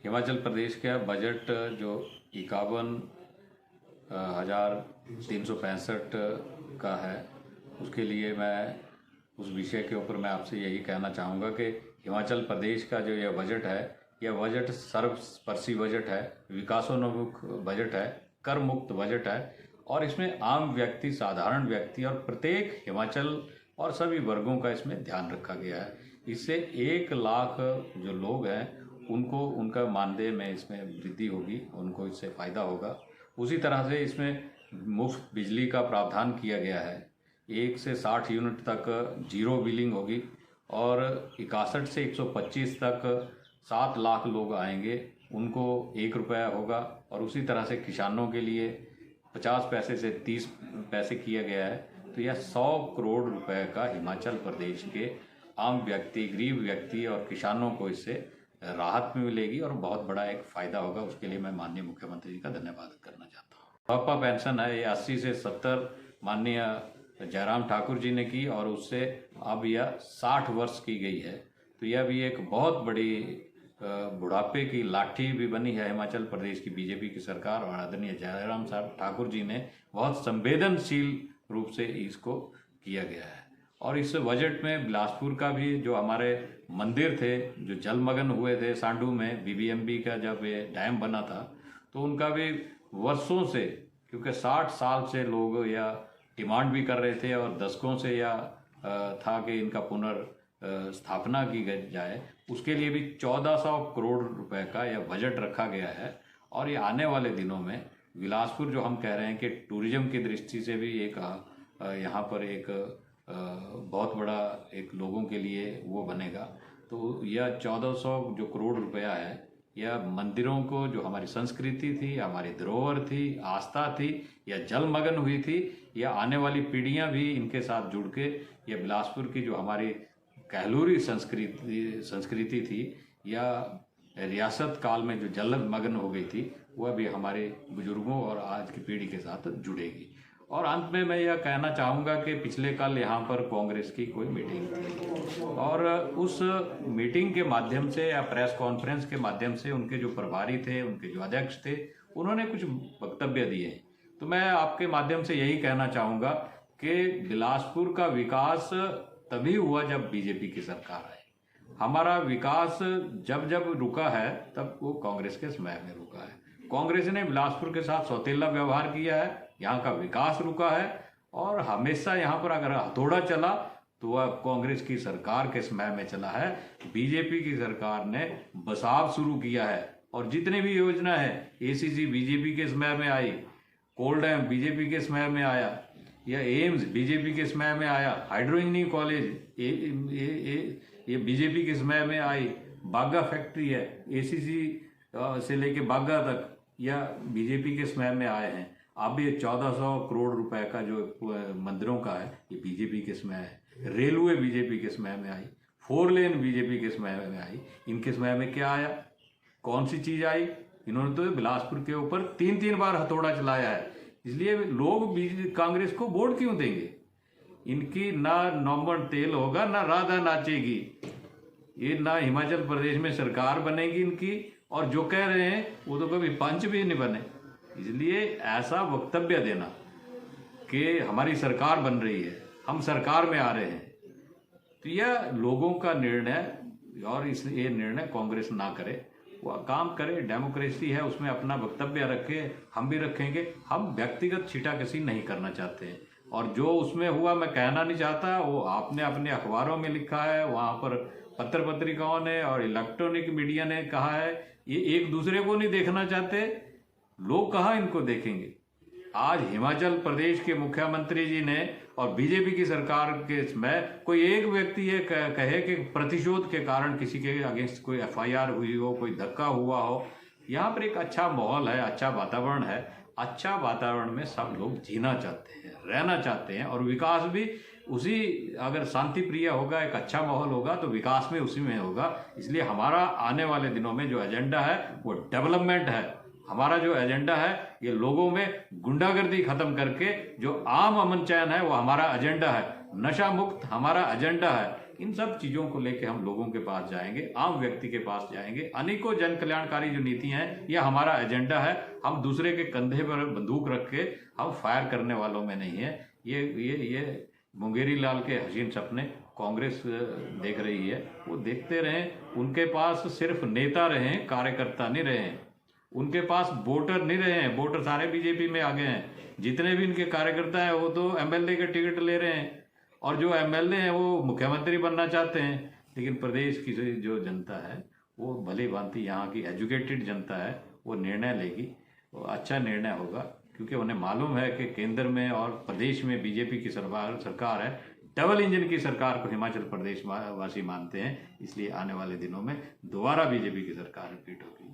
हिमाचल प्रदेश का बजट जो 51,365 का है, उसके लिए मैं उस विषय के ऊपर मैं आपसे यही कहना चाहूँगा कि हिमाचल प्रदेश का जो यह बजट है, यह बजट सर्वस्पर्शी बजट है, विकासोन्मुख बजट है, कर मुक्त बजट है और इसमें आम व्यक्ति, साधारण व्यक्ति और प्रत्येक हिमाचल और सभी वर्गों का इसमें ध्यान रखा गया है। इससे 1 लाख जो लोग हैं उनको उनका मानदेय में इसमें वृद्धि होगी, उनको इससे फ़ायदा होगा। उसी तरह से इसमें मुफ्त बिजली का प्रावधान किया गया है। 1 से 60 यूनिट तक जीरो बिलिंग होगी और 61 से 125 तक 7 लाख लोग आएंगे, उनको 1 रुपया होगा। और उसी तरह से किसानों के लिए 50 पैसे से 30 पैसे किया गया है। तो यह 100 करोड़ रुपए का हिमाचल प्रदेश के आम व्यक्ति, गरीब व्यक्ति और किसानों को इससे राहत में मिलेगी और बहुत बड़ा एक फ़ायदा होगा। उसके लिए मैं माननीय मुख्यमंत्री जी का धन्यवाद करना चाहता हूँ। बुढ़ापा पेंशन है, ये 80 से 70 माननीय जयराम ठाकुर जी ने की और उससे अब यह 60 वर्ष की गई है। तो यह भी एक बहुत बड़ी बुढ़ापे की लाठी भी बनी है हिमाचल प्रदेश की बीजेपी की सरकार और आदरणीय जयराम साहब ठाकुर जी ने बहुत संवेदनशील रूप से इसको किया गया है। और इस बजट में बिलासपुर का भी जो हमारे मंदिर थे जो जलमग्न हुए थे सांडू में, बीबीएमबी का जब ये डैम बना था, तो उनका भी वर्षों से, क्योंकि 60 साल से लोग या डिमांड भी कर रहे थे और दशकों से या था कि इनका पुनर्स्थापना की जाए, उसके लिए भी 1400 करोड़ रुपए का यह बजट रखा गया है। और ये आने वाले दिनों में बिलासपुर जो हम कह रहे हैं कि टूरिज्म की दृष्टि से भी एक यहाँ पर एक बहुत बड़ा एक लोगों के लिए वो बनेगा। तो यह 1400 जो करोड़ रुपया है, यह मंदिरों को, जो हमारी संस्कृति थी, हमारी धरोहर थी, आस्था थी, या जलमग्न हुई थी, या आने वाली पीढ़ियां भी इनके साथ जुड़ के यह बिलासपुर की जो हमारी कहलूरी संस्कृति थी या रियासत काल में जो जलमग्न हो गई थी, वह भी हमारे बुजुर्गों और आज की पीढ़ी के साथ जुड़ेगी। और अंत में मैं यह कहना चाहूँगा कि पिछले कल यहाँ पर कांग्रेस की कोई मीटिंग थी और उस मीटिंग के माध्यम से या प्रेस कॉन्फ्रेंस के माध्यम से उनके जो प्रभारी थे, उनके जो अध्यक्ष थे, उन्होंने कुछ वक्तव्य दिए। तो मैं आपके माध्यम से यही कहना चाहूँगा कि बिलासपुर का विकास तभी हुआ जब बीजेपी की सरकार आई। हमारा विकास जब जब रुका है तब वो कांग्रेस के समय में रुका है। कांग्रेस ने बिलासपुर के साथ सौतेला व्यवहार किया है, यहाँ का विकास रुका है और हमेशा यहाँ पर अगर हथौड़ा चला तो वह कांग्रेस की सरकार के समय में चला है। बीजेपी की सरकार ने बसाव शुरू किया है और जितने भी योजना है, एसीसी बीजेपी के समय में आई, कोल डैम बीजेपी के समय में आया, या एम्स बीजेपी के समय में आया, हाइड्रो इंजीनियरिंग कॉलेज ये बीजेपी के समय में आई, बागा फैक्ट्री है, एसीसी से लेके बागा तक या बीजेपी के समय में आए हैं। अब ये 1400 करोड़ रुपए का जो मंदिरों का है, ये बीजेपी के समय है। रेलवे बीजेपी के समय में आई, 4 लेन बीजेपी के समय में आई। इनके समय में क्या आया, कौन सी चीज आई? इन्होंने तो बिलासपुर के ऊपर 3-3 बार हथौड़ा चलाया है। इसलिए लोग कांग्रेस को वोट क्यों देंगे? इनकी ना नौमन तेल होगा, ना राधा नाचेगी, ये ना हिमाचल प्रदेश में सरकार बनेगी इनकी, और जो कह रहे हैं वो तो कभी पंच भी नहीं बने। इसलिए ऐसा वक्तव्य देना कि हमारी सरकार बन रही है, हम सरकार में आ रहे हैं, तो यह लोगों का निर्णय और इसलिए ये निर्णय कांग्रेस ना करे, वह काम करे। डेमोक्रेसी है, उसमें अपना वक्तव्य रखे, हम भी रखेंगे। हम व्यक्तिगत छीटाकशी नहीं करना चाहते हैं और जो उसमें हुआ मैं कहना नहीं चाहता, वो आपने अपने अखबारों में लिखा है, वहाँ पर पत्र पत्रिकाओं ने और इलेक्ट्रॉनिक मीडिया ने कहा है। ये एक दूसरे को नहीं देखना चाहते, लोग कहाँ इनको देखेंगे? आज हिमाचल प्रदेश के मुख्यमंत्री जी ने और बीजेपी की सरकार के समय कोई एक व्यक्ति ये कहे कि प्रतिशोध के कारण किसी के अगेंस्ट कोई एफआईआर हुई हो, कोई धक्का हुआ हो। यहाँ पर एक अच्छा माहौल है, अच्छा वातावरण है। अच्छा वातावरण में सब लोग जीना चाहते हैं, रहना चाहते हैं और विकास भी उसी, अगर शांति प्रिय होगा, एक अच्छा माहौल होगा तो विकास में उसी में होगा। इसलिए हमारा आने वाले दिनों में जो एजेंडा है वो डेवलपमेंट है। हमारा जो एजेंडा है ये लोगों में गुंडागर्दी खत्म करके जो आम अमन चैन है वो हमारा एजेंडा है। नशा मुक्त हमारा एजेंडा है। इन सब चीज़ों को लेकर हम लोगों के पास जाएंगे, आम व्यक्ति के पास जाएंगे। अनेकों जन कल्याणकारी जो नीतियां हैं, यह हमारा एजेंडा है। हम दूसरे के कंधे पर बंदूक रख के हम फायर करने वालों में नहीं है। ये मुंगेरी लाल के हसीन सपने कांग्रेस देख रही है, वो देखते रहें। उनके पास सिर्फ नेता रहे, कार्यकर्ता नहीं रहे। उनके पास वोटर नहीं रहे हैं, वोटर सारे बीजेपी में आ गए हैं। जितने भी इनके कार्यकर्ता हैं वो तो एमएलए के टिकट ले रहे हैं, और जो एमएलए हैं वो मुख्यमंत्री बनना चाहते हैं। लेकिन प्रदेश की जो जनता है वो भली भांति, यहाँ की एजुकेटेड जनता है, वो निर्णय लेगी, वो अच्छा निर्णय होगा। क्योंकि उन्हें मालूम है कि केंद्र में और प्रदेश में बीजेपी की सरकार है। डबल इंजन की सरकार को हिमाचल प्रदेश वासी मानते हैं, इसलिए आने वाले दिनों में दोबारा बीजेपी की सरकार रिपीट होगी।